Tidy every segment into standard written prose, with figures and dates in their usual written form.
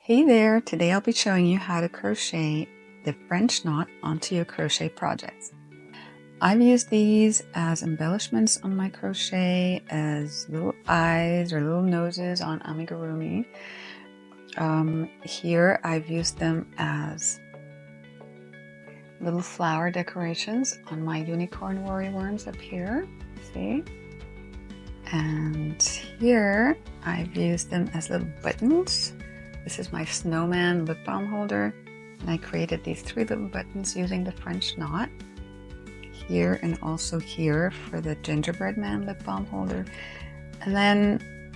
Hey there, today I'll be showing you how to crochet the French knot onto your crochet projects. I've used these as embellishments on my crochet, as little eyes or little noses on amigurumi. Here I've used them as little flower decorations on my unicorn worry worms up here, see? And here I've used them as little buttons. This is my snowman lip balm holder, and I created these 3 little buttons using the French knot here and also here for the gingerbread man lip balm holder. And then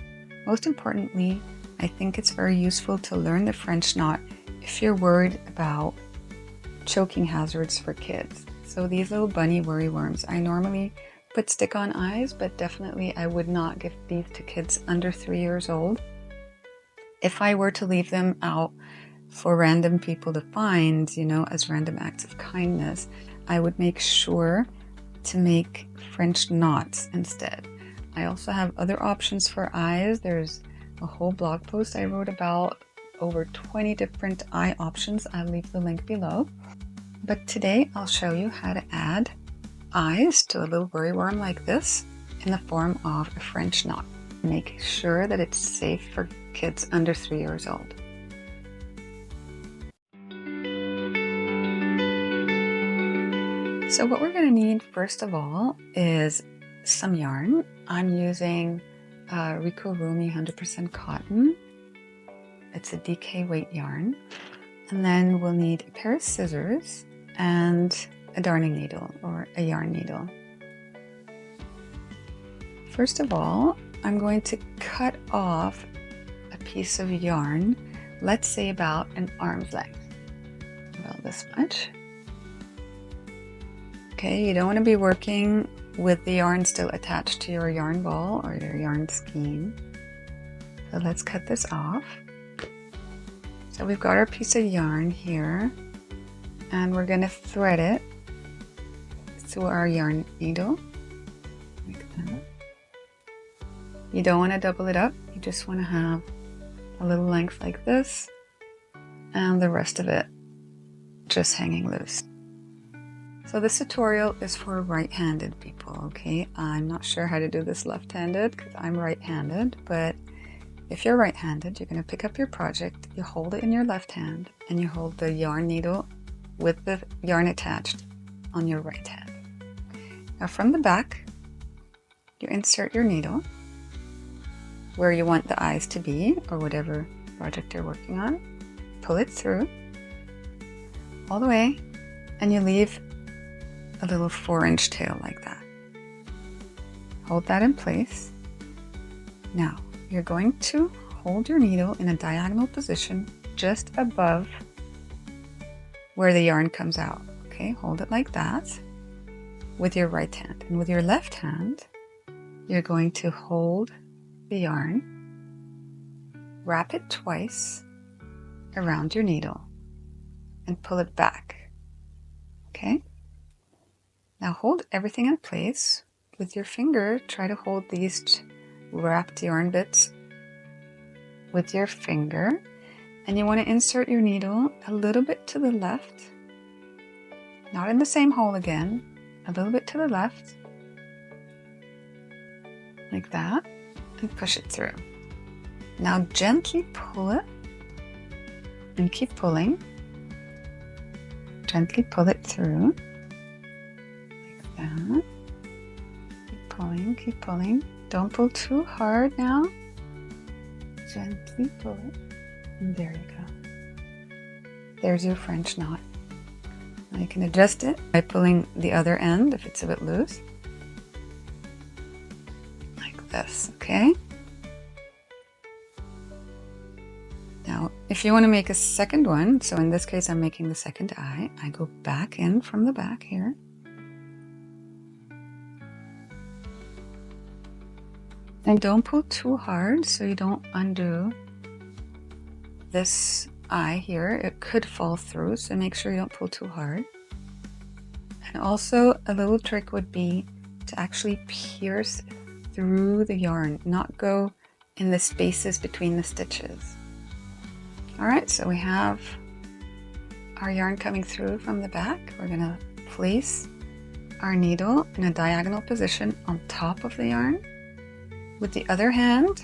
most importantly, I think it's very useful to learn the French knot if you're worried about choking hazards for kids. So these little bunny worry worms, I normally put stick-on eyes, but definitely I would not give these to kids under 3 years old. If I were to leave them out for random people to find, as random acts of kindness, I would make sure to make French knots instead. I also have other options for eyes. There's a whole blog post I wrote about over 20 different eye options. I'll leave the link below. But today I'll show you how to add eyes to a little worry worm like this in the form of a French knot. Make sure that it's safe for kids under 3 years old. So what we're going to need first of all is some yarn. I'm using Rico Rumi 100% cotton. It's a DK weight yarn. And then we'll need a pair of scissors and a darning needle or a yarn needle. First of all, I'm going to cut off a piece of yarn, let's say about an arm's length, about this much. Okay, you don't want to be working with the yarn still attached to your yarn ball or your yarn skein. So let's cut this off. So we've got our piece of yarn here, and we're going to thread it through our yarn needle, like that. You don't want to double it up, you just want to have a little length like this, and the rest of it just hanging loose. So this tutorial is for right-handed people, okay? I'm not sure how to do this left-handed because I'm right-handed, but if you're right-handed, you're going to pick up your project, you hold it in your left hand, and you hold the yarn needle with the yarn attached on your right hand. Now from the back, you insert your needle where you want the eyes to be, or whatever project you're working on. Pull it through all the way, and you leave a little 4-inch tail like that. Hold that in place. Now, you're going to hold your needle in a diagonal position just above where the yarn comes out. Okay, hold it like that with your right hand. And with your left hand, you're going to hold the yarn, wrap it twice around your needle, and pull it back. Okay? Now hold everything in place. With your finger, try to hold these wrapped yarn bits with your finger, and you want to insert your needle a little bit to the left, not in the same hole again, a little bit to the left, like that, and push it through. Now gently pull it and keep pulling. Gently pull it through, like that. Keep pulling, keep pulling. Don't pull too hard now. Gently pull it, and there you go. There's your French knot. Now you can adjust it by pulling the other end if it's a bit loose. Like this, okay? Now, if you want to make a second one, so in this case I'm making the second eye, I go back in from the back here. And don't pull too hard so you don't undo this eye here. It could fall through, so make sure you don't pull too hard. And also a little trick would be to actually pierce through the yarn, not go in the spaces between the stitches. All right, so we have our yarn coming through from the back. We're going to place our needle in a diagonal position on top of the yarn. With the other hand,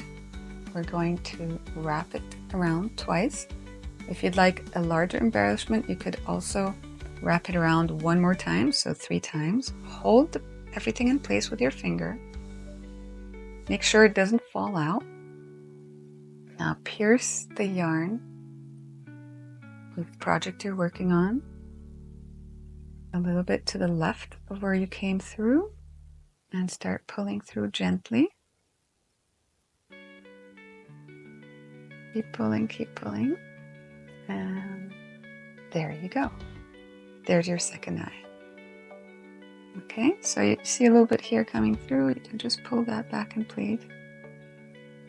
we're going to wrap it around twice. If you'd like a larger embellishment, you could also wrap it around one more time, so 3 times. Hold everything in place with your finger. Make sure it doesn't fall out. Now pierce the yarn with the project you're working on a little bit to the left of where you came through and start pulling through gently. Keep pulling, and there you go. There's your second eye. Okay, so you see a little bit here coming through. You can just pull that back in place.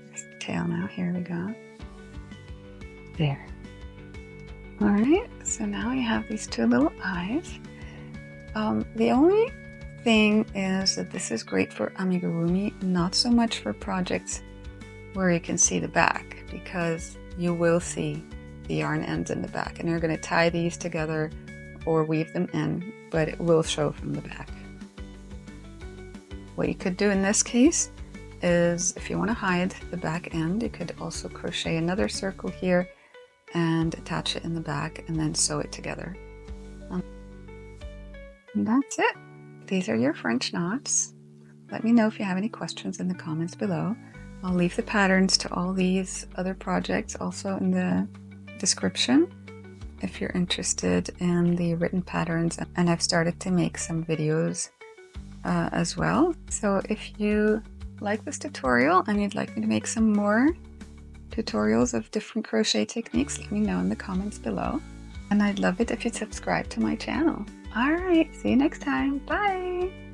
There's the tail now. Here we go. There. All right, so now you have these 2 little eyes. The only thing is that this is great for amigurumi, not so much for projects where you can see the back, because you will see the yarn ends in the back, and you're going to tie these together or weave them in, but it will show from the back. What you could do in this case is, if you want to hide the back end, you could also crochet another circle here and attach it in the back and then sew it together. And that's it. These are your French knots. Let me know if you have any questions in the comments below. I'll leave the patterns to all these other projects also in the description if you're interested in the written patterns, and I've started to make some videos as well. So if you like this tutorial and you'd like me to make some more tutorials of different crochet techniques, let me know in the comments below. And I'd love it if you'd subscribe to my channel. Alright, see you next time. Bye!